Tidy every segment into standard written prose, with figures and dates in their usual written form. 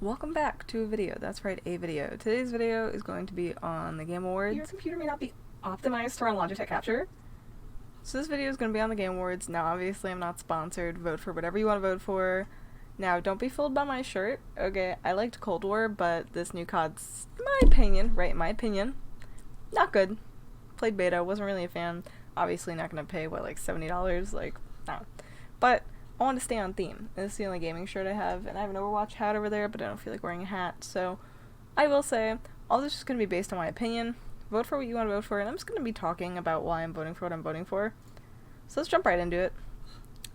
Welcome back to a video. That's right, a video. Today's video is going to be on the Game Awards. Your computer may not be optimized to run Logitech Capture. So this video is going to be on the Game Awards. Now, obviously, I'm not sponsored. Vote for whatever you want to vote for. Now, don't be fooled by my shirt. Okay, I liked Cold War, but this new COD's, in my opinion, not good. Played beta, wasn't really a fan. Obviously not going to pay, what, like $70? Like, no. But I want to stay on theme. This is the only gaming shirt I have, and I have an Overwatch hat over there, but I don't feel like wearing a hat, so I will say, all this is going to be based on my opinion. Vote for what you want to vote for, and I'm just going to be talking about why I'm voting for what I'm voting for. So let's jump right into it.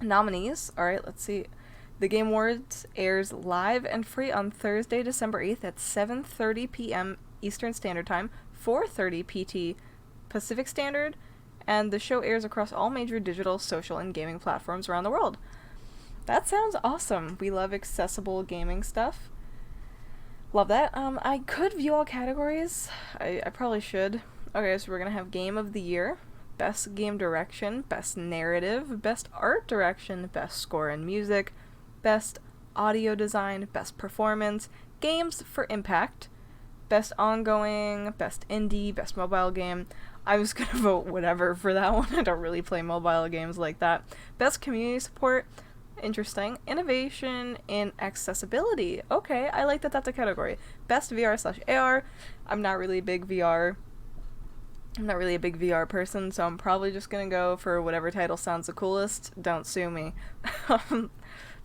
Nominees. Alright, let's see. The Game Awards airs live and free on Thursday, December 8th at 7:30 p.m. Eastern Standard Time, 4:30 PT Pacific Standard, and the show airs across all major digital, social, and gaming platforms around the world. That sounds awesome. We love accessible gaming stuff. Love that. I could view all categories. I probably should. Okay, so we're gonna have Game of the Year, Best Game Direction, Best Narrative, Best Art Direction, Best Score and Music, Best Audio Design, Best Performance, Games for Impact, Best Ongoing, Best Indie, Best Mobile Game. I was gonna vote whatever for that one. I don't really play mobile games like that. Best Community Support. Interesting. Innovation in accessibility. Okay, I like that that's a category. Best VR/AR. I'm not really a big VR person, so I'm probably just gonna go for whatever title sounds the coolest. Don't sue me.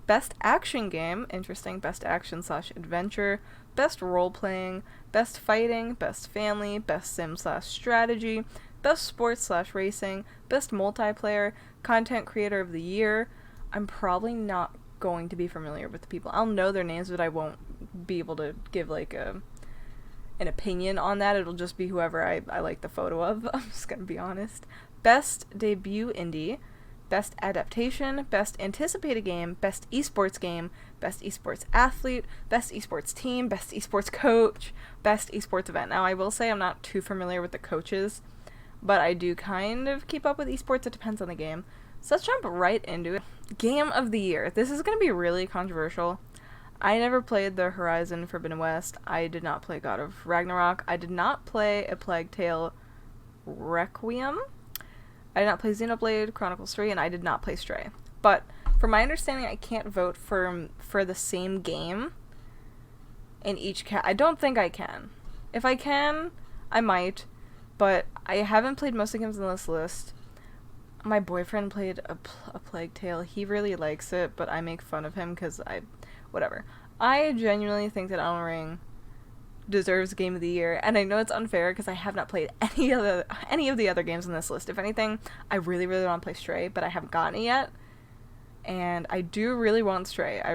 Best action game. Interesting. Best action/adventure. Best role-playing. Best fighting. Best family. Best sim/strategy. Best sports/racing. Best multiplayer. Content creator of the year. I'm probably not going to be familiar with the people. I'll know their names, but I won't be able to give like an opinion on that. It'll just be whoever I like the photo of. I'm just gonna be honest. Best debut indie, best adaptation, best anticipated game, best esports game, best esports athlete, best esports team, best esports coach, best esports event. Now I will say I'm not too familiar with the coaches, but I do kind of keep up with esports. It depends on the game. So let's jump right into it. Game of the Year. This is going to be really controversial. I never played the Horizon Forbidden West. I did not play God of Ragnarok. I did not play A Plague Tale Requiem. I did not play Xenoblade Chronicles 3, and I did not play Stray. But from my understanding, I can't vote for the same game in each I don't think I can. If I can, I might, but I haven't played most of the games on this list. My boyfriend played a Plague Tale. He really likes it, but I make fun of him because whatever. I genuinely think that Elden Ring deserves Game of the Year, and I know it's unfair because I have not played any of the other games on this list. If anything, I really, really want to play Stray, but I haven't gotten it yet, and I do really want Stray. I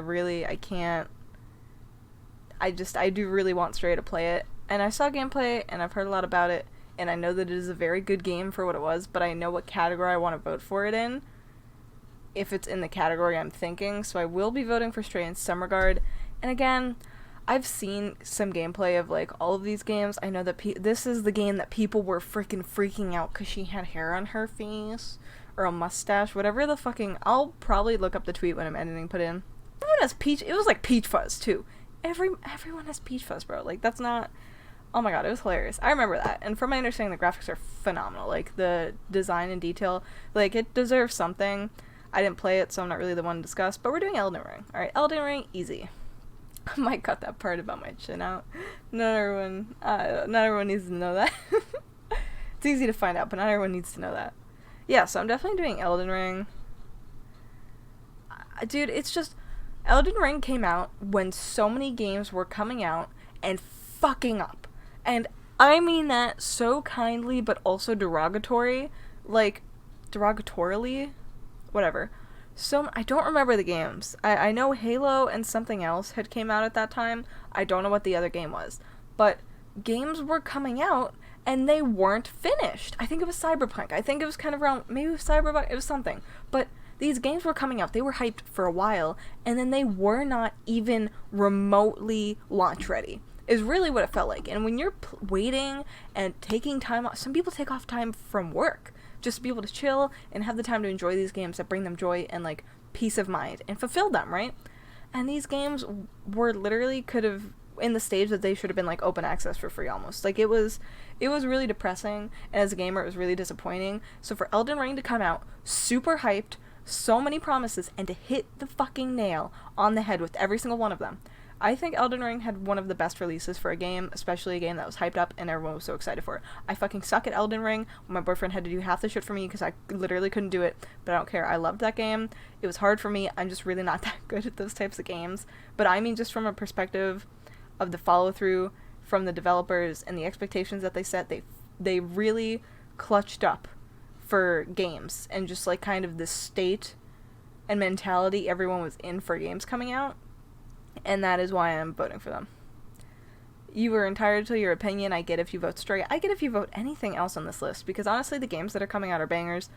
do really want Stray to play it, and I saw gameplay, and I've heard a lot about it, and I know that it is a very good game for what it was, but I know what category I want to vote for it in, if it's in the category I'm thinking, so I will be voting for Stray in some regard. And again, I've seen some gameplay of, like, all of these games. I know that this is the game that people were freaking out because she had hair on her face, or a mustache, whatever the fucking, I'll probably look up the tweet when I'm editing, put in. Everyone has peach, it was like peach fuzz, too. Everyone has peach fuzz, bro. Like, that's not... Oh my god, it was hilarious. I remember that. And from my understanding, the graphics are phenomenal. Like, the design and detail, like, it deserves something. I didn't play it, so I'm not really the one to discuss, but we're doing Elden Ring. Alright, Elden Ring, easy. I might cut that part about my chin out. Not everyone needs to know that. It's easy to find out, but not everyone needs to know that. Yeah, so I'm definitely doing Elden Ring. Dude, it's just... Elden Ring came out when so many games were coming out and fucking up. And I mean that so kindly, but also derogatorily. Whatever. So, I don't remember the games. I know Halo and something else had came out at that time. I don't know what the other game was. But games were coming out, and they weren't finished. I think it was Cyberpunk. I think it was kind of around, maybe it was Cyberpunk, it was something. But these games were coming out. They were hyped for a while, and then they were not even remotely launch ready. Is really what it felt like. And when you're waiting and taking time off, some people take off time from work just to be able to chill and have the time to enjoy these games that bring them joy and, like, peace of mind and fulfill them, right? And these games were literally could have in the stage that they should have been like open access for free almost. Like it was really depressing, and as a gamer it was really disappointing. So for Elden Ring to come out super hyped, so many promises, and to hit the fucking nail on the head with every single one of them. I think Elden Ring had one of the best releases for a game, especially a game that was hyped up and everyone was so excited for it. I fucking suck at Elden Ring. My boyfriend had to do half the shit for me because I literally couldn't do it, but I don't care. I loved that game. It was hard for me. I'm just really not that good at those types of games. But I mean just from a perspective of the follow-through from the developers and the expectations that they set, they really clutched up for games and just like kind of the state and mentality everyone was in for games coming out. And that is why I'm voting for them. You are entitled to your opinion. I get if you vote Stray. I get if you vote anything else on this list, because honestly the games that are coming out are bangers,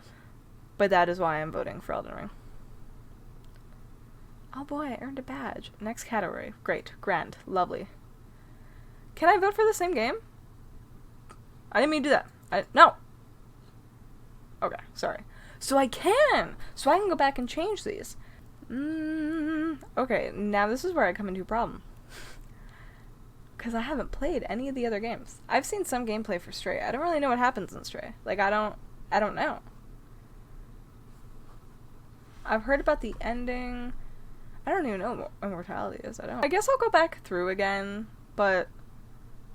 but that is why I'm voting for Elden Ring. Oh boy, I earned a badge. Next category. Great. Grand. Lovely. Can I vote for the same game? I didn't mean to do that. No! Okay, sorry. So I can! So I can go back and change these. Okay, now this is where I come into a problem. Because I haven't played any of the other games. I've seen some gameplay for Stray. I don't really know what happens in Stray. Like, I don't know. I've heard about the ending. I don't even know what immortality is. I guess I'll go back through again, but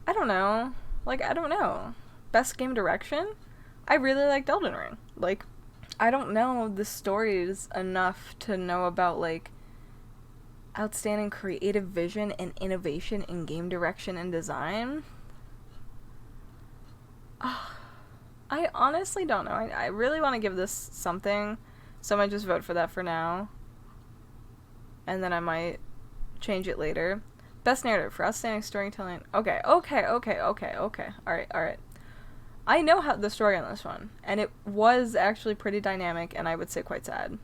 I don't know. Like, I don't know. Best game direction? I really liked Elden Ring. Like, I don't know the stories enough to know about, like, outstanding creative vision and innovation in game direction and design. I honestly don't know. I really want to give this something, so I might just vote for that for now. And then I might change it later. Best narrative for outstanding storytelling. Okay. Alright. I know how the story on this one, and it was actually pretty dynamic, and I would say quite sad.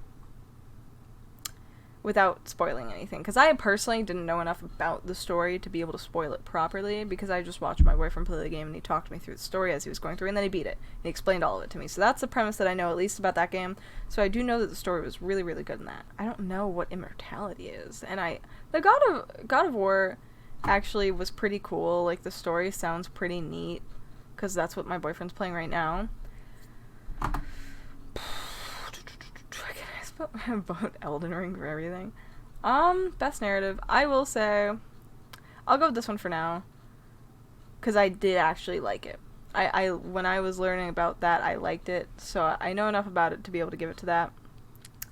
Without spoiling anything, because I personally didn't know enough about the story to be able to spoil it properly, because I just watched my boyfriend play the game, and he talked me through the story as he was going through, and then he beat it. He explained all of it to me, so that's the premise that I know at least about that game, so I do know that the story was really, really good in that. I don't know what immortality is, and the God of War actually was pretty cool. Like, the story sounds pretty neat, because that's what my boyfriend's playing right now. Can I vote Elden Ring for everything? Best narrative. I will say, I'll go with this one for now, because I did actually like it. When I was learning about that, I liked it, so I know enough about it to be able to give it to that.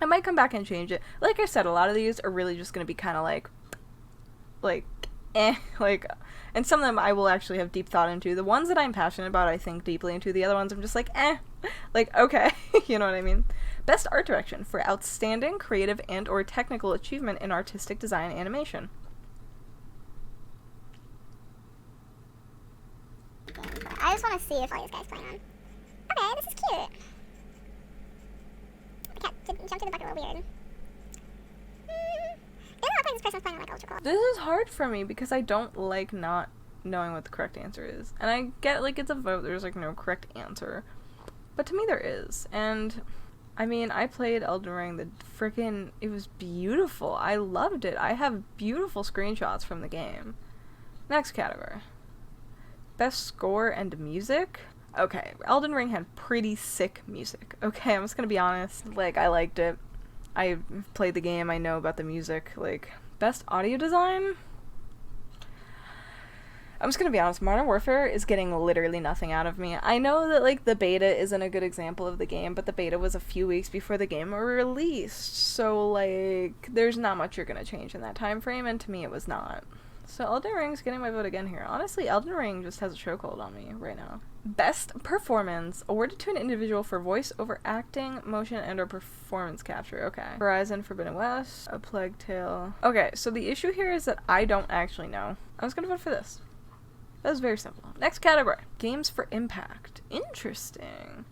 I might come back and change it. Like I said, a lot of these are really just going to be kind of like, and some of them I will actually have deep thought into. The ones that I'm passionate about, I think deeply into. The other ones I'm just like, like, okay, you know what I mean? Best art direction for outstanding creative and or technical achievement in artistic design and animation. I just want to see if all these guys playing on. Okay, this is cute. The cat jumped in the bucket a little weird. It doesn't look like this person's playing on like ultra cool. This is hard for me because I don't like not knowing what the correct answer is. And I get, like, it's a vote, there's, like, no correct answer. But to me there is. And, I mean, I played Elden Ring, it was beautiful. I loved it. I have beautiful screenshots from the game. Next category. Best score and music? Okay, Elden Ring had pretty sick music. Okay, I'm just gonna be honest. Like, I liked it. I played the game, I know about the music. Like, best audio design? I'm just gonna be honest, Modern Warfare is getting literally nothing out of me. I know that, like, the beta isn't a good example of the game, but the beta was a few weeks before the game were released. So, like, there's not much you're gonna change in that time frame, and to me it was not. So Elden Ring's getting my vote again here. Honestly, Elden Ring just has a chokehold on me right now. Best performance, awarded to an individual for voice over acting, motion, and or performance capture. Okay. Horizon Forbidden West, A Plague Tale. Okay, so the issue here is that I don't actually know. I was gonna vote for this. That was very simple. Next category. Games for impact. Interesting.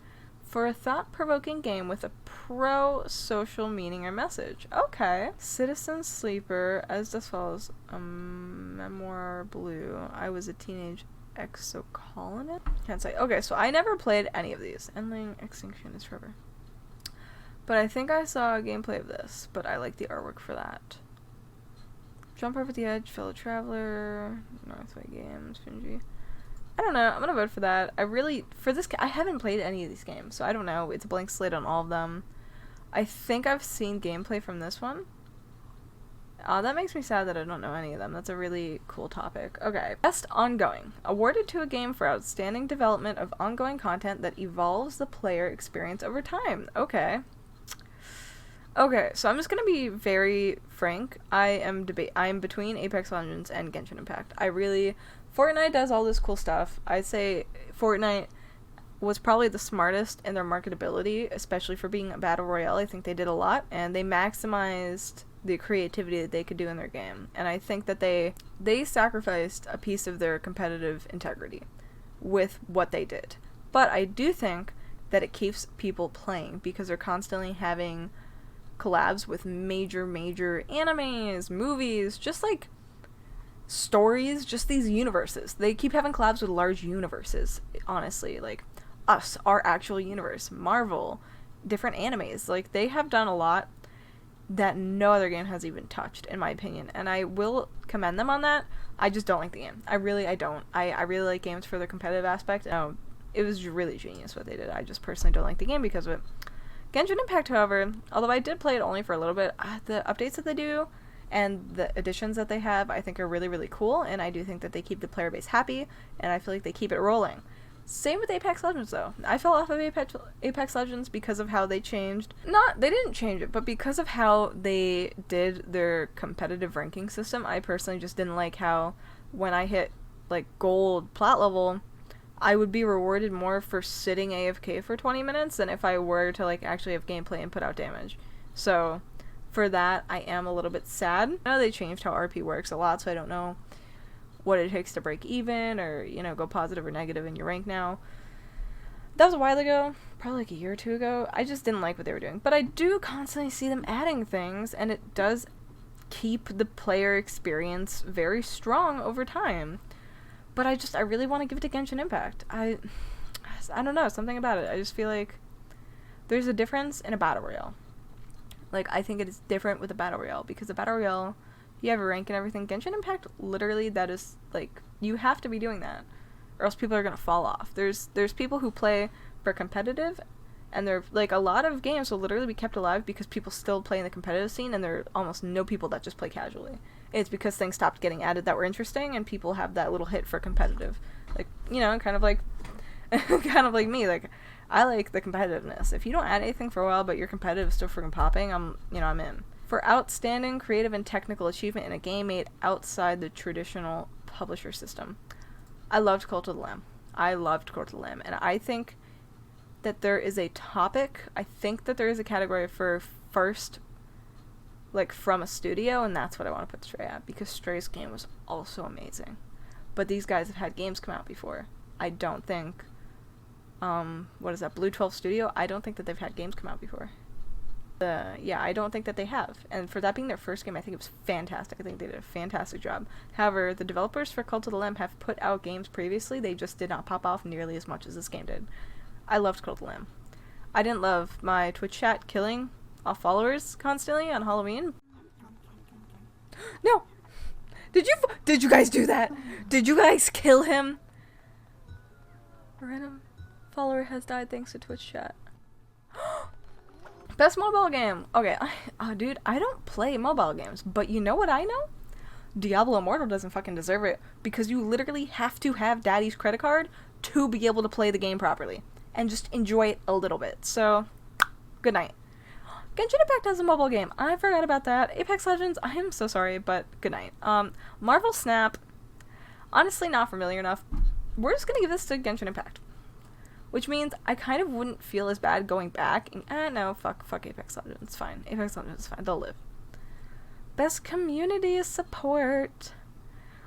For a thought-provoking game with a pro-social meaning or message. Okay. Citizen Sleeper, As This Follows, Memoir Blue, I Was a Teenage Exocolonist? Can't say. Okay, so I never played any of these. Endling Extinction is Forever. But I think I saw a gameplay of this, but I like the artwork for that. Jump Over the Edge, Fellow Traveler, Northway Games, Finji. I don't know. I'm gonna vote for that. I haven't played any of these games, so I don't know. It's a blank slate on all of them. I think I've seen gameplay from this one. That makes me sad that I don't know any of them. That's a really cool topic. Okay. Best Ongoing. Awarded to a game for outstanding development of ongoing content that evolves the player experience over time. Okay. Okay, so I'm just gonna be very frank. I am between Apex Legends and Genshin Impact. Fortnite does all this cool stuff. I'd say Fortnite was probably the smartest in their marketability, especially for being a battle royale. I think they did a lot, and they maximized the creativity that they could do in their game. And I think that they sacrificed a piece of their competitive integrity with what they did. But I do think that it keeps people playing because they're constantly having collabs with major animes, movies, just like stories, just these universes. They keep having collabs with large universes, honestly, like us, our actual universe, Marvel, different animes. Like, they have done a lot that no other game has even touched, in my opinion, and I will commend them on that. I just don't like the game. I don't. I really like games for their competitive aspect. It was really genius what they did. I just personally don't like the game because of it. Genshin Impact, however, although I did play it only for a little bit, the updates that they do and the additions that they have, I think are really cool, and I do think that they keep the player base happy, and I feel like they keep it rolling. Same with Apex Legends, though. I fell off of Apex Legends because of how they changed. They didn't change it, but because of how they did their competitive ranking system. I personally just didn't like how when I hit, like, gold plat level, I would be rewarded more for sitting AFK for 20 minutes than if I were to, like, actually have gameplay and put out damage. So, for that, I am a little bit sad. I know they changed how RP works a lot, so I don't know what it takes to break even or, go positive or negative in your rank now. That was a while ago, probably like a year or two ago. I just didn't like what they were doing. But I do constantly see them adding things, and it does keep the player experience very strong over time. But I really want to give it to Genshin Impact. I don't know, something about it. I just feel like there's a difference in a battle royale. Like, I think it is different with a battle royale, because a battle royale, you have a rank and everything. Genshin Impact, literally, that is, like, you have to be doing that, or else people are gonna fall off. There's people who play for competitive, and they're, like, a lot of games will literally be kept alive because people still play in the competitive scene, and there are almost no people that just play casually. It's because things stopped getting added that were interesting, and people have that little hit for competitive. Like, kind of like, kind of like me, like, I like the competitiveness. If you don't add anything for a while, but your competitive is still freaking popping, I'm in. For outstanding creative and technical achievement in a game made outside the traditional publisher system. I loved Cult of the Lamb. And I think that there is a topic, I think that there is a category for first, like, from a studio, and that's what I want to put Stray at, because Stray's game was also amazing. But these guys have had games come out before. I don't think, what is that, Blue 12 Studio? I don't think that they've had games come out before. I don't think that they have. And for that being their first game, I think it was fantastic. I think they did a fantastic job. However, the developers for Cult of the Lamb have put out games previously. They just did not pop off nearly as much as this game did. I loved Cult of the Lamb. I didn't love my Twitch chat killing off followers constantly on Halloween. No! Did you guys do that? Did you guys kill him? A random follower has died thanks to Twitch chat. Best mobile game. Okay, dude, I don't play mobile games, but you know what I know? Diablo Immortal doesn't fucking deserve it, because you literally have to have daddy's credit card to be able to play the game properly, and just enjoy it a little bit. So, good night. Genshin Impact has a mobile game. I forgot about that. Apex Legends, I am so sorry, but good night. Marvel Snap, honestly not familiar enough. We're just gonna give this to Genshin Impact. Which means I kind of wouldn't feel as bad going back. And, no, fuck Apex Legends. It's fine. Apex Legends is fine. They'll live. Best community support.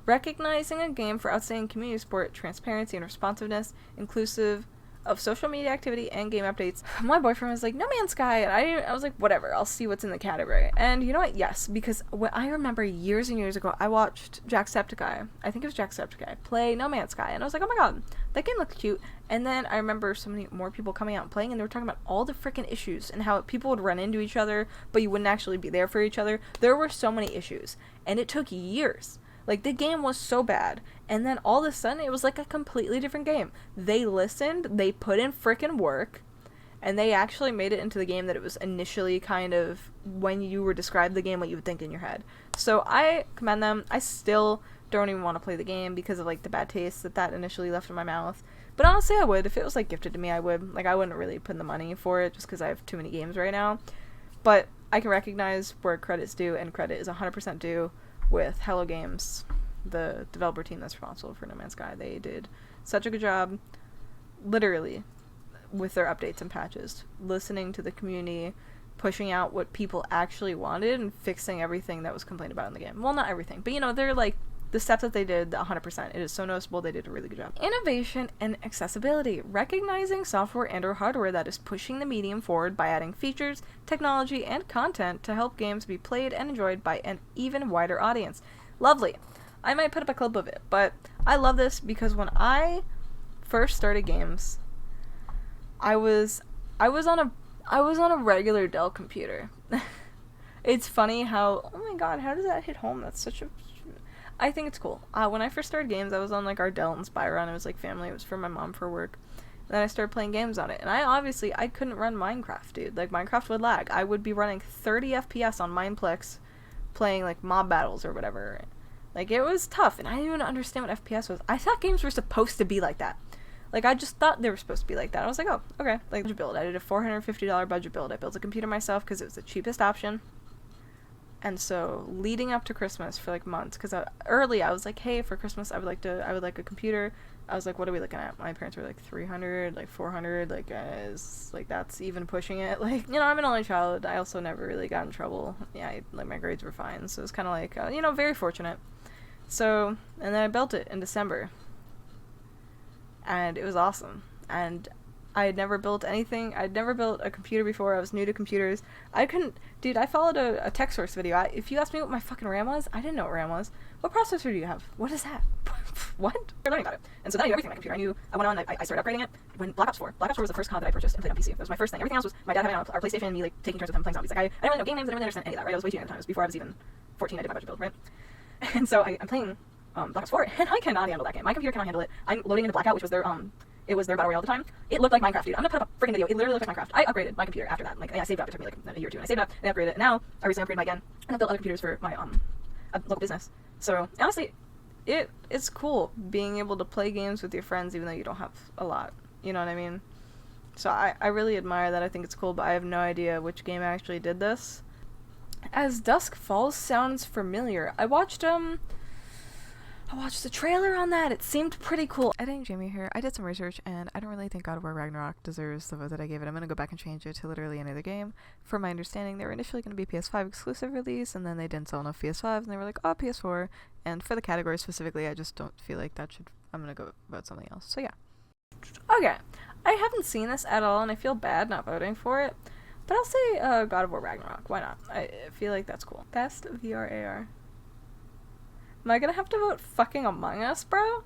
Recognizing a game for outstanding community support, transparency, and responsiveness, inclusive of social media activity and game updates. My boyfriend was like, No Man's Sky, and I was like, whatever, I'll see what's in the category. And you know what? Yes, because I remember years and years ago, I watched Jacksepticeye, I think it was Jacksepticeye, play No Man's Sky, and I was like, oh my god, that game looked cute. And then I remember so many more people coming out and playing, and they were talking about all the freaking issues and how people would run into each other, but you wouldn't actually be there for each other. There were so many issues, and it took years. Like, the game was so bad, and then all of a sudden, it was like a completely different game. They listened, they put in freaking work, and they actually made it into the game that it was initially kind of, when you were described the game, what you would think in your head. So I commend them. I still don't even want to play the game because of, like, the bad taste that initially left in my mouth. But honestly, I would. If it was, like, gifted to me, I would. Like, I wouldn't really put in the money for it just because I have too many games right now. But I can recognize where credit's due, and credit is 100% due with Hello Games, the developer team that's responsible for No Man's Sky. They did such a good job, literally, with their updates and patches, listening to the community, pushing out what people actually wanted, and fixing everything that was complained about in the game. Well, not everything, but, you know, they're, like, the steps that they did, 100%. It is so noticeable. They did a really good job. Innovation and accessibility. Recognizing software and or hardware that is pushing the medium forward by adding features, technology, and content to help games be played and enjoyed by an even wider audience. Lovely. I might put up a clip of it, but I love this because when I first started games, I was on a regular Dell computer. It's funny how, oh my god, how does that hit home? That's such a... I think it's cool. When I first started games, I was on, like, our Dell Inspire, and it was, like, family. It was for my mom for work. And then I started playing games on it. And I couldn't run Minecraft, dude. Like, Minecraft would lag. I would be running 30 FPS on Mineplex playing, like, mob battles or whatever. Like, it was tough, and I didn't even understand what FPS was. I thought games were supposed to be like that. Like, I just thought they were supposed to be like that. I was like, oh, okay. Like, budget build. I did a $450 budget build. I built a computer myself because it was the cheapest option. And so, leading up to Christmas for, like, months, because early I was like, hey, for Christmas I would like a computer. I was like, what are we looking at? My parents were like 300, like 400, like, like, that's even pushing it. Like, you know, I'm an only child. I also never really got in trouble. Yeah, like, my grades were fine. So, it's kind of like, you know, very fortunate. So, and then I built it in December. And it was awesome. And I had never built anything. I'd never built a computer before. I was new to computers. I couldn't... Dude, I followed a tech source video. If you asked me what my fucking RAM was, I didn't know what RAM was. What processor do you have? What is that? What? You're learning about it. And so then I knew everything on my computer. I went on, I started upgrading it when Black Ops 4. Black Ops 4 was the first COD that I purchased and played on PC. That was my first thing. Everything else was my dad having on our PlayStation and me, like, taking turns with him playing zombies. Like, I didn't really know game names. I didn't really understand any of that, right? I was way too young at the time. It was before I was even 14. I did my budget build, right? And so I'm playing Black Ops 4, and I cannot handle that game. My computer cannot handle it. I'm loading into Blackout, which was their it was their battle royale at the time. It looked like Minecraft, dude. I'm gonna put up a freaking video. It literally looked like Minecraft. I upgraded my computer after that. Like, I saved up. It took me like a year or two, and I saved up and upgraded it. And now I recently upgraded mine again, and I built other computers for my local business. So honestly, it's cool being able to play games with your friends even though you don't have a lot. You know what I mean? So I really admire that. I think it's cool, but I have no idea which game actually did this. As Dusk Falls sounds familiar. I watched the trailer on that. It seemed pretty cool. Editing Jamie here. I did some research, and I don't really think God of War Ragnarok deserves the vote that I gave it. I'm going to go back and change it to literally any other game. From my understanding, they were initially going to be PS5 exclusive release, and then they didn't sell enough PS5s, and they were like, oh, PS4. And for the category specifically, I just don't feel like that should... I'm going to go vote something else. So yeah. Okay. I haven't seen this at all, and I feel bad not voting for it. But I'll say God of War Ragnarok. Why not? I feel like that's cool. Best VR AR. Am I gonna have to vote fucking Among Us, bro?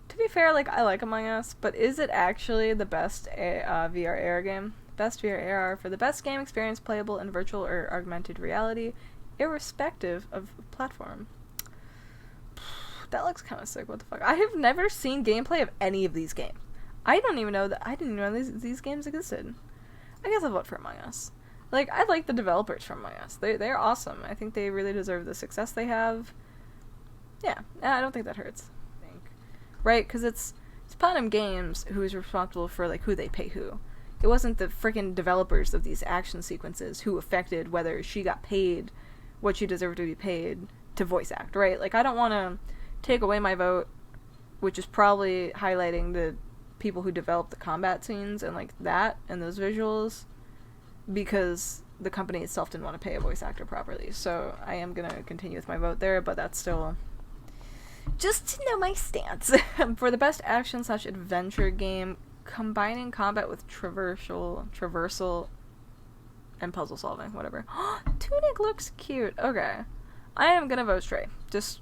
To be fair, like, I like Among Us, but is it actually the best VR AR game? Best VR AR for the best game experience playable in virtual or augmented reality, irrespective of platform. That looks kind of sick. What the fuck? I have never seen gameplay of any of these games. I didn't even know these games existed. I guess I'll vote for Among Us. Like, I like the developers from Among Us. They're awesome. I think they really deserve the success they have. Yeah, I don't think that hurts. Right? Because it's Platinum Games who is responsible for, like, who they pay who. It wasn't the freaking developers of these action sequences who affected whether she got paid what she deserved to be paid to voice act, right? Like, I don't want to take away my vote, which is probably highlighting the people who developed the combat scenes and, like, that and those visuals, because the company itself didn't want to pay a voice actor properly. So I am going to continue with my vote there, but that's still... just to know my stance. For the best action/adventure game, combining combat with traversal, and puzzle solving, whatever. Tunic looks cute. Okay. I am gonna vote Stray.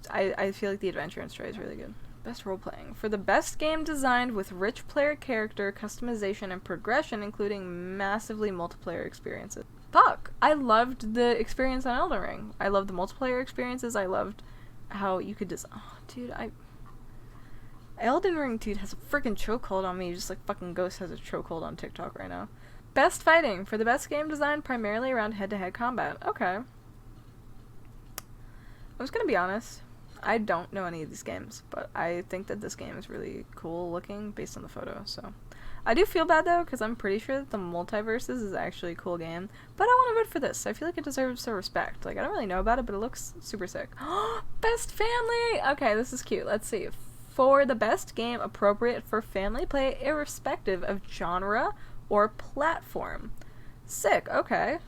I feel like the adventure in Stray is really good. Best role-playing. For the best game designed with rich player character, customization, and progression, including massively multiplayer experiences. Fuck! I loved the experience on Elden Ring. I loved the multiplayer experiences. I loved how you could just... Oh, dude, Elden Ring, dude, has a freaking chokehold on me, just like fucking Ghost has a chokehold on TikTok right now. Best fighting. For the best game designed primarily around head-to-head combat. Okay. I was gonna be honest. I don't know any of these games, but I think that this game is really cool looking based on the photo, so. I do feel bad, though, because I'm pretty sure that the Multiverses is actually a cool game, but I want to vote for this. I feel like it deserves some respect. Like, I don't really know about it, but it looks super sick. Best family! Okay, this is cute. Let's see. For the best game appropriate for family play, irrespective of genre or platform. Sick, okay.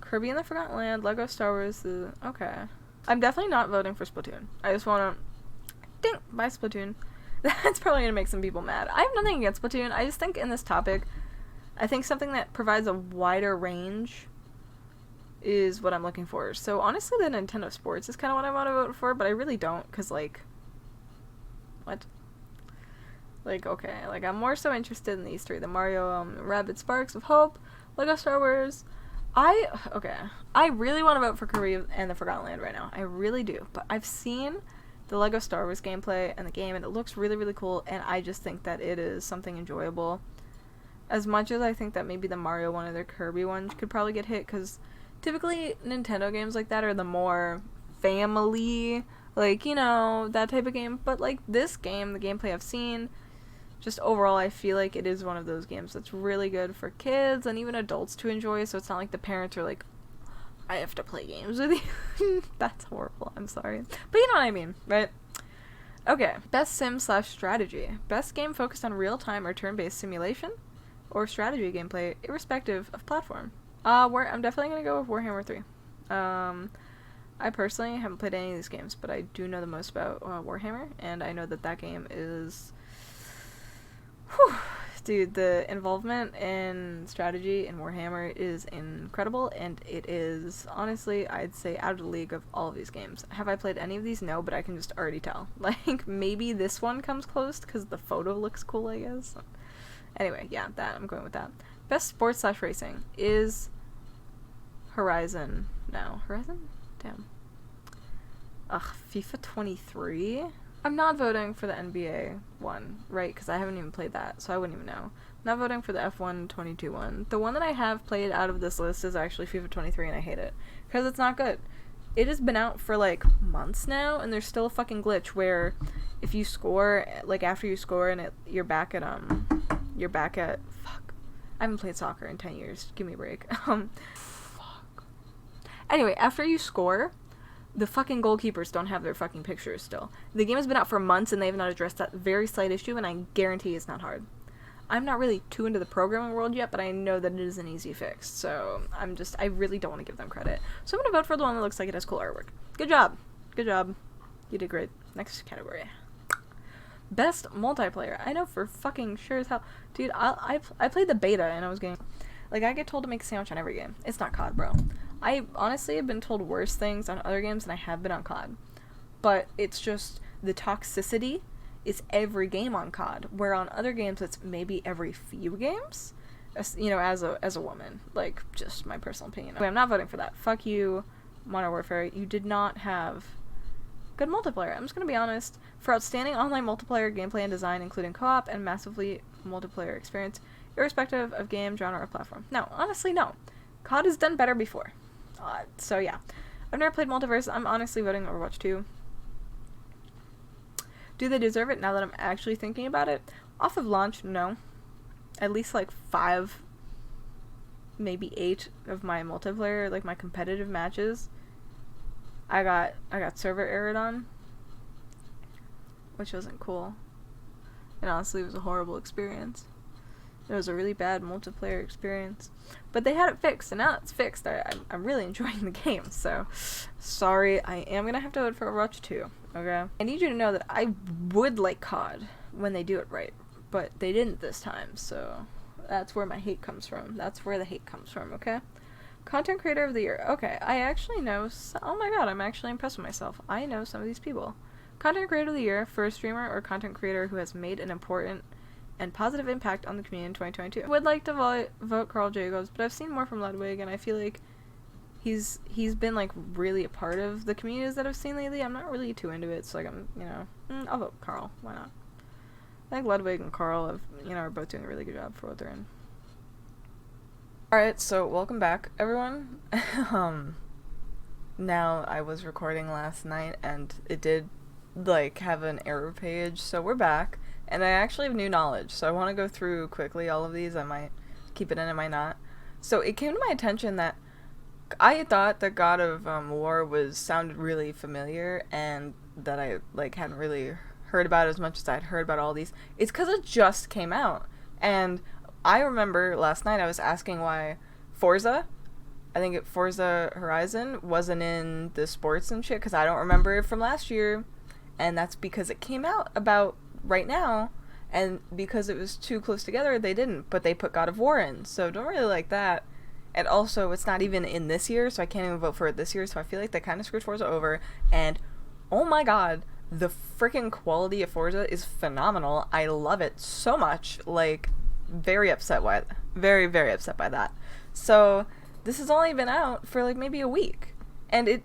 Kirby and the Forgotten Land, Lego Star Wars, okay. I'm definitely not voting for Splatoon. I just want to... Ding! Bye, Splatoon. That's probably going to make some people mad. I have nothing against Splatoon. I just think in this topic, I think something that provides a wider range is what I'm looking for. So honestly, the Nintendo Sports is kind of what I want to vote for, but I really don't, because, like... What? Like, okay. Like, I'm more so interested in these three. The Mario, Rabbids Sparks of Hope, Lego Star Wars... Okay. I really want to vote for Kirby and the Forgotten Land right now. I really do. But I've seen the Lego Star Wars gameplay and the game, and it looks really, really cool, and I just think that it is something enjoyable. As much as I think that maybe the Mario one or the Kirby one could probably get hit, because typically Nintendo games like that are the more family, like, you know, that type of game. But, like, this game, the gameplay I've seen... Just overall, I feel like it is one of those games that's really good for kids and even adults to enjoy, so it's not like the parents are like, I have to play games with you. That's horrible, I'm sorry. But you know what I mean, right? Okay, best sim/strategy. Best game focused on real-time or turn-based simulation or strategy gameplay, irrespective of platform. I'm definitely going to go with Warhammer 3. I personally haven't played any of these games, but I do know the most about Warhammer, and I know that that game is... Whew. Dude, the involvement in strategy in Warhammer is incredible, and it is, honestly, I'd say out of the league of all of these games. Have I played any of these? No, but I can just already tell. Like, maybe this one comes close, because the photo looks cool, I guess. Anyway, yeah, I'm going with that. Best sports/racing is Horizon. No, Horizon? Damn. Ugh, FIFA 23? I'm not voting for the NBA one, right? Because I haven't even played that, so I wouldn't even know. I'm not voting for the F1 22 one. The one that I have played out of this list is actually FIFA 23, and I hate it. Because it's not good. It has been out for, like, months now, and there's still a fucking glitch where if you score, like, after you score and you're back at, fuck. I haven't played soccer in 10 years. Give me a break. Fuck. Anyway, after you score... The fucking goalkeepers don't have their fucking pictures still. The game has been out for months and they have not addressed that very slight issue, and I guarantee it's not hard. I'm not really too into the programming world yet, but I know that it is an easy fix, so I really don't want to give them credit. So I'm gonna vote for the one that looks like it has cool artwork. Good job. Good job. You did great. Next category. Best multiplayer. I know for fucking sure as hell. Dude, I played the beta and I was getting... Like, I get told to make a sandwich on every game. It's not COD, bro. I honestly have been told worse things on other games than I have been on COD. But it's just the toxicity is every game on COD, where on other games it's maybe every few games. You know, as a woman. Like, just my personal opinion. I'm not voting for that. Fuck you, Modern Warfare. You did not have good multiplayer. I'm just gonna be honest. For outstanding online multiplayer gameplay and design, including co-op and massively multiplayer experience, irrespective of game, genre, or platform. No, honestly, no. COD has done better before. So yeah. I've never played Multiverse. I'm honestly voting Overwatch 2. Do they deserve it now that I'm actually thinking about it? Off of launch, no. At least like 5, maybe 8 of my multiplayer, like my competitive matches, I got server errored on, which wasn't cool. And honestly, it was a horrible experience. It was a really bad multiplayer experience. But they had it fixed, and now it's fixed. I'm really enjoying the game, so sorry, I am gonna have to vote for Overwatch 2, okay? I need you to know that I would like COD when they do it right, but they didn't this time, so that's where my hate comes from. That's where the hate comes from, okay? Content Creator of the Year. Okay, I actually know... oh my god, I'm actually impressed with myself. I know some of these people. Content Creator of the Year for a streamer or content creator who has made an important and positive impact on the community in 2022. I would like to vote Carl Jacobs, but I've seen more from Ludwig, and I feel like he's been like really a part of the communities that I've seen lately. I'm not really too into it, so like I'll vote Carl. Why not? I think Ludwig and Carl are both doing a really good job for what they're in. Alright, so welcome back, everyone. Now, I was recording last night, and it did, like, have an error page, so we're back, and I actually have new knowledge, so I want to go through quickly all of these. I might keep it in, I might not. So, it came to my attention that I thought that God of War sounded really familiar, and that I, like, hadn't really heard about it as much as I'd heard about all these. It's because it just came out, and I remember last night I was asking why Forza Horizon wasn't in the sports and shit, because I don't remember it from last year, and that's because it came out about right now, and because it was too close together, they didn't, but they put God of War in, so don't really like that. And also, it's not even in this year, so I can't even vote for it this year, so I feel like they kind of screwed Forza over, and oh my god, the freaking quality of Forza is phenomenal. I love it so much, like, very upset by that. So this has only been out for like maybe a week, and it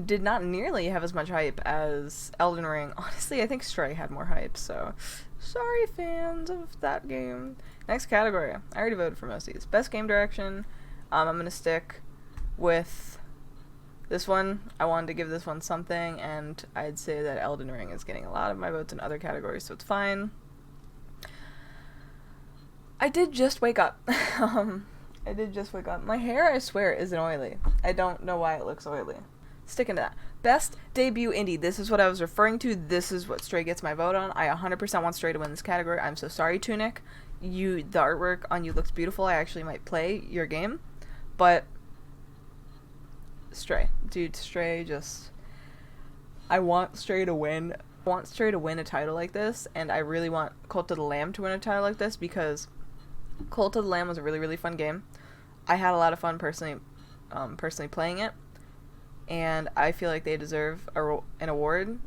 did not nearly have as much hype as Elden Ring. Honestly, I think Stray had more hype, so sorry fans of that game. Next category, I already voted for most of these. Best game direction, I'm gonna stick with this one. I wanted to give this one something, and I'd say that Elden Ring is getting a lot of my votes in other categories, so it's fine. I did just wake up. My hair, I swear, isn't oily. I don't know why it looks oily. Sticking to that. Best debut indie. This is what I was referring to. This is what Stray gets my vote on. I 100% want Stray to win this category. I'm so sorry, Tunic. The artwork on you looks beautiful. I actually might play your game. But Stray. Dude, Stray just... I want Stray to win. I want Stray to win a title like this, and I really want Cult of the Lamb to win a title like this, because Cult of the Lamb was a really, really fun game. I had a lot of fun personally playing it, and I feel like they deserve an award,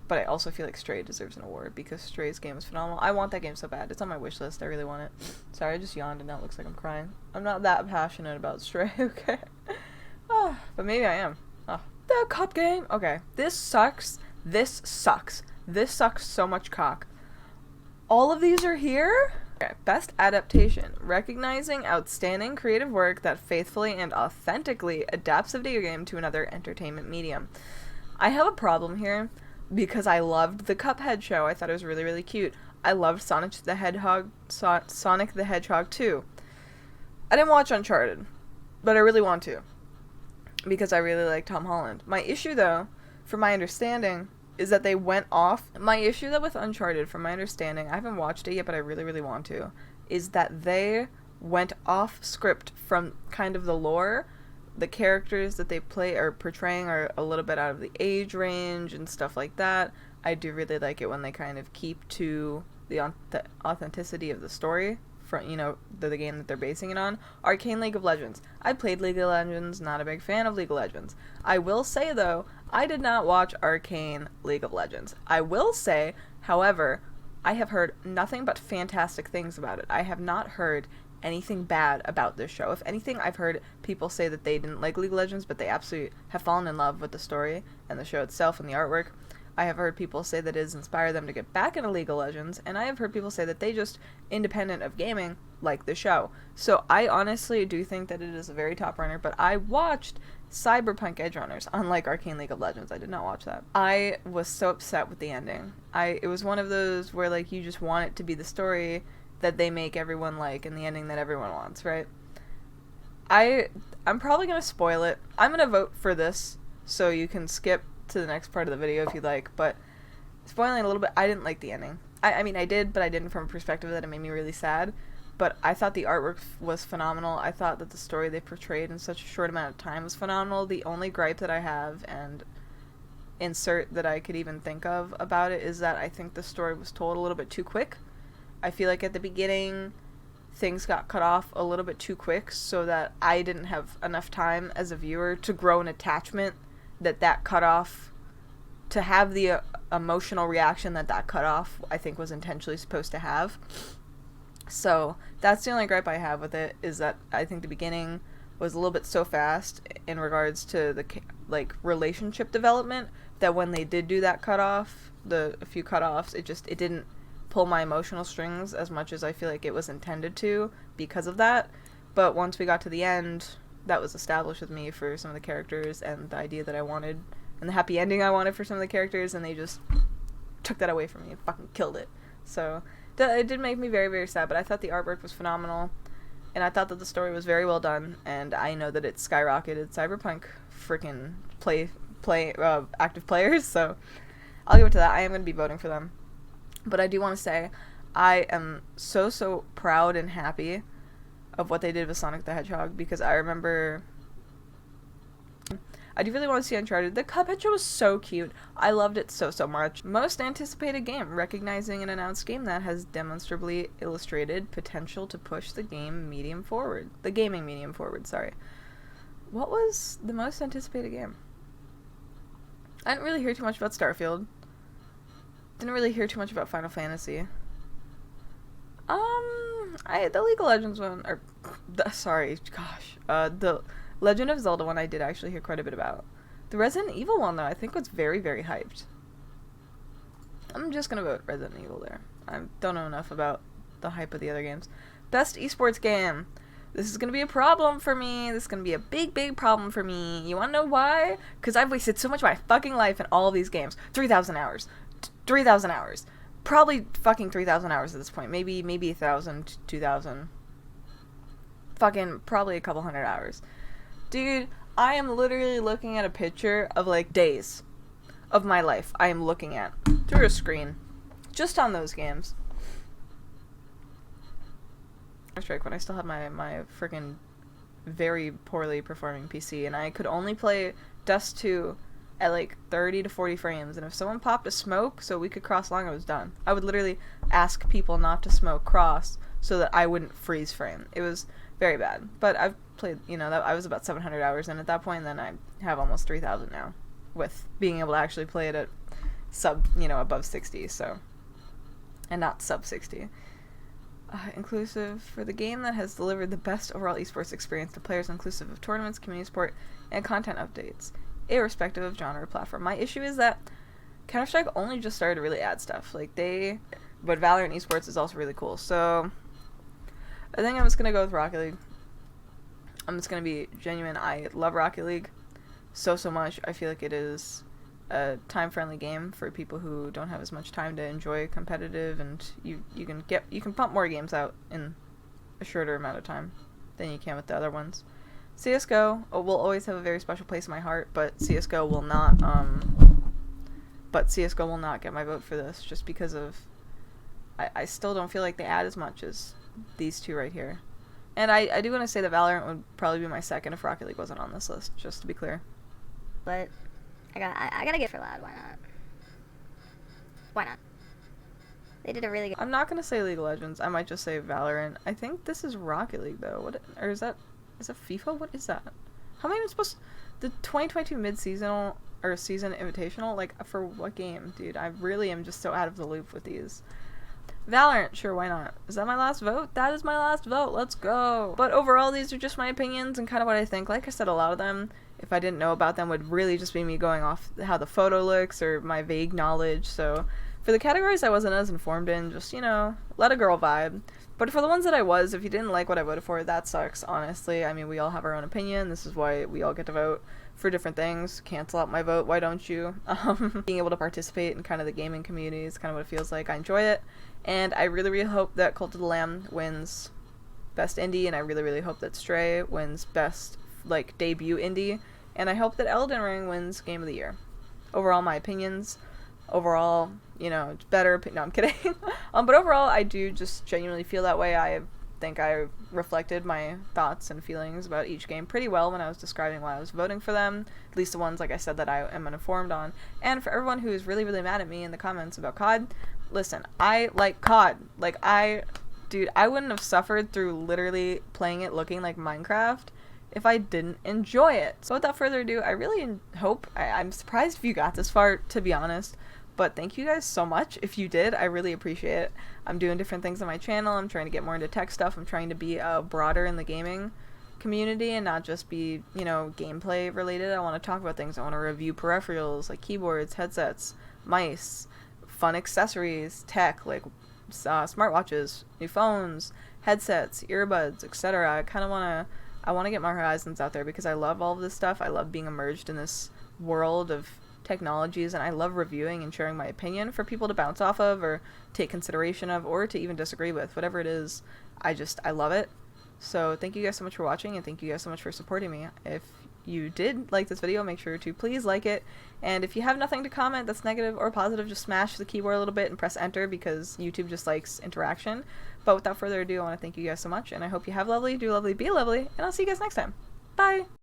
but I also feel like Stray deserves an award, because Stray's game is phenomenal. I want that game so bad. It's on my wish list. I really want it. Sorry, I just yawned, and now it looks like I'm crying. I'm not that passionate about Stray, okay? But maybe I am. The cup game? Okay. This sucks. This sucks. This sucks so much cock. All of these are here? Okay. Best adaptation. Recognizing outstanding creative work that faithfully and authentically adapts a video game to another entertainment medium. I have a problem here because I loved the Cuphead show. I thought it was really, really cute. I loved Sonic the Hedgehog 2. I didn't watch Uncharted, but I really want to, because I really like Tom Holland. My issue, though, from my understanding, is that they went off. My issue, though, with Uncharted, from my understanding, I haven't watched it yet, but I really, really want to, is that they went off script from kind of the lore. The characters that they play or portraying are a little bit out of the age range and stuff like that. I do really like it when they kind of keep to the authenticity of the story from, the game that they're basing it on. Arcane League of Legends. I played League of Legends, not a big fan of League of Legends. I will say, though, I did not watch Arcane League of Legends. I will say, however, I have heard nothing but fantastic things about it. I have not heard anything bad about this show. If anything, I've heard people say that they didn't like League of Legends, but they absolutely have fallen in love with the story and the show itself and the artwork. I have heard people say that it has inspired them to get back into League of Legends, and I have heard people say that they just, independent of gaming, like the show. So I honestly do think that it is a very top runner, but I watched Cyberpunk Edgerunners, unlike Arcane League of Legends. I did not watch that. I was so upset with the ending. It was one of those where, like, you just want it to be the story that they make everyone like, and the ending that everyone wants, right? I'm probably gonna spoil it. I'm gonna vote for this, so you can skip to the next part of the video if you'd like, but spoiling it a little bit, I didn't like the ending. I mean, I did, but I didn't from a perspective that it made me really sad. But I thought the artwork was phenomenal. I thought that the story they portrayed in such a short amount of time was phenomenal. The only gripe that I have, and insert that I could even think of about it, is that I think the story was told a little bit too quick. I feel like at the beginning, things got cut off a little bit too quick, so that I didn't have enough time as a viewer to grow an attachment that cutoff to have the emotional reaction that cutoff, I think, was intentionally supposed to have. So that's the only gripe I have with it, is that I think the beginning was a little bit so fast in regards to the like relationship development, that when they did do that cutoff, a few cutoffs, it didn't pull my emotional strings as much as I feel like it was intended to because of that. But once we got to the end, that was established with me for some of the characters, and the idea that I wanted, and the happy ending I wanted for some of the characters, and they just took that away from me and fucking killed it. So it did make me very, very sad, but I thought the artwork was phenomenal, and I thought that the story was very well done, and I know that it skyrocketed Cyberpunk freaking active players, so I'll give it to that. I am going to be voting for them. But I do want to say, I am so proud and happy of what they did with Sonic the Hedgehog, because I remember, I do really want to see Uncharted. The Cuphead show was so cute. I loved it so much. Most anticipated game, recognizing an announced game that has demonstrably illustrated potential to push the gaming medium forward, sorry. What was the most anticipated game? I didn't really hear too much about Starfield. Didn't really hear too much about Final Fantasy. The League of Legends one, the Legend of Zelda one I did actually hear quite a bit about. The Resident Evil one, though, I think was very, very hyped. I'm just gonna vote Resident Evil there. I don't know enough about the hype of the other games. Best esports game. This is gonna be a problem for me. This is gonna be a big problem for me. You wanna know why? Because I've wasted so much of my fucking life in all of these games. 3,000 hours. 3,000 hours. Probably fucking 3,000 hours at this point. Maybe 1,000, 2,000. Fucking probably a couple hundred hours. Dude, I am literally looking at a picture of, like, days of my life I am looking at through a screen. Just on those games. Strike when I still had my freaking very poorly performing PC, and I could only play Dust 2 at like 30 to 40 frames, and if someone popped a smoke so we could cross long, I was done. I would literally ask people not to smoke cross so that I wouldn't freeze frame. It was very bad. But I've played, I was about 700 hours in at that point, and then I have almost 3,000 now, with being able to actually play it at above 60, so, and not sub 60. Inclusive for the game that has delivered the best overall esports experience to players, inclusive of tournaments, community support, and content updates, irrespective of genre or platform. My issue is that Counter-Strike only just started to really add stuff. But Valorant esports is also really cool. So I think I'm just gonna go with Rocket League. I'm just gonna be genuine. I love Rocket League so much. I feel like it is a time-friendly game for people who don't have as much time to enjoy competitive, and you can pump more games out in a shorter amount of time than you can with the other ones. CS:GO will always have a very special place in my heart, but CS:GO will not get my vote for this, just because of I still don't feel like they add as much as these two right here. And I do want to say that Valorant would probably be my second if Rocket League wasn't on this list, just to be clear. But I gotta get for Loud. Why not? They did a really good. I'm not gonna say League of Legends. I might just say Valorant. I think this is Rocket League though. Is that FIFA? What is that? How am I even supposed? The 2022 mid-seasonal or season invitational? Like, for what game, dude? I really am just so out of the loop with these. Valorant, sure, why not? Is that my last vote? That is my last vote. Let's go. But overall, these are just my opinions and kind of what I think. Like I said, a lot of them, if I didn't know about them, would really just be me going off how the photo looks or my vague knowledge. So for the categories I wasn't as informed in, just, let a girl vibe. But for the ones that I was, if you didn't like what I voted for, that sucks, honestly. I mean, we all have our own opinion. This is why we all get to vote for different things. Cancel out my vote, why don't you? Being able to participate in kind of the gaming community is kind of what it feels like. I enjoy it. And I really hope that Cult of the Lamb wins Best Indie, and I really hope that Stray wins Best, debut Indie. And I hope that Elden Ring wins Game of the Year. Overall, my opinions. Overall, it's better. No, I'm kidding. But overall, I do just genuinely feel that way. I think I reflected my thoughts and feelings about each game pretty well when I was describing why I was voting for them. At least the ones, like I said, that I am uninformed on. And for everyone who is really mad at me in the comments about COD, listen, I like COD. I wouldn't have suffered through literally playing it looking like Minecraft if I didn't enjoy it. So without further ado, I really hope, I'm surprised if you got this far, to be honest, but thank you guys so much. If you did, I really appreciate it. I'm doing different things on my channel. I'm trying to get more into tech stuff. I'm trying to be broader in the gaming community and not just be, you know, gameplay related. I want to talk about things. I want to review peripherals like keyboards, headsets, mice, fun accessories, tech like smartwatches, new phones, headsets, earbuds, etc. I want to get my horizons out there because I love all of this stuff. I love being immersed in this world of technologies, and I love reviewing and sharing my opinion for people to bounce off of or take consideration of or to even disagree with. Whatever it is, I love it. So thank you guys so much for watching, and thank you guys so much for supporting me. If you did like this video, make sure to please like it, and if you have nothing to comment that's negative or positive, just smash the keyboard a little bit and press enter because YouTube just likes interaction. But without further ado, I want to thank you guys so much, and I hope you have lovely, do lovely, be lovely, and I'll see you guys next time. Bye!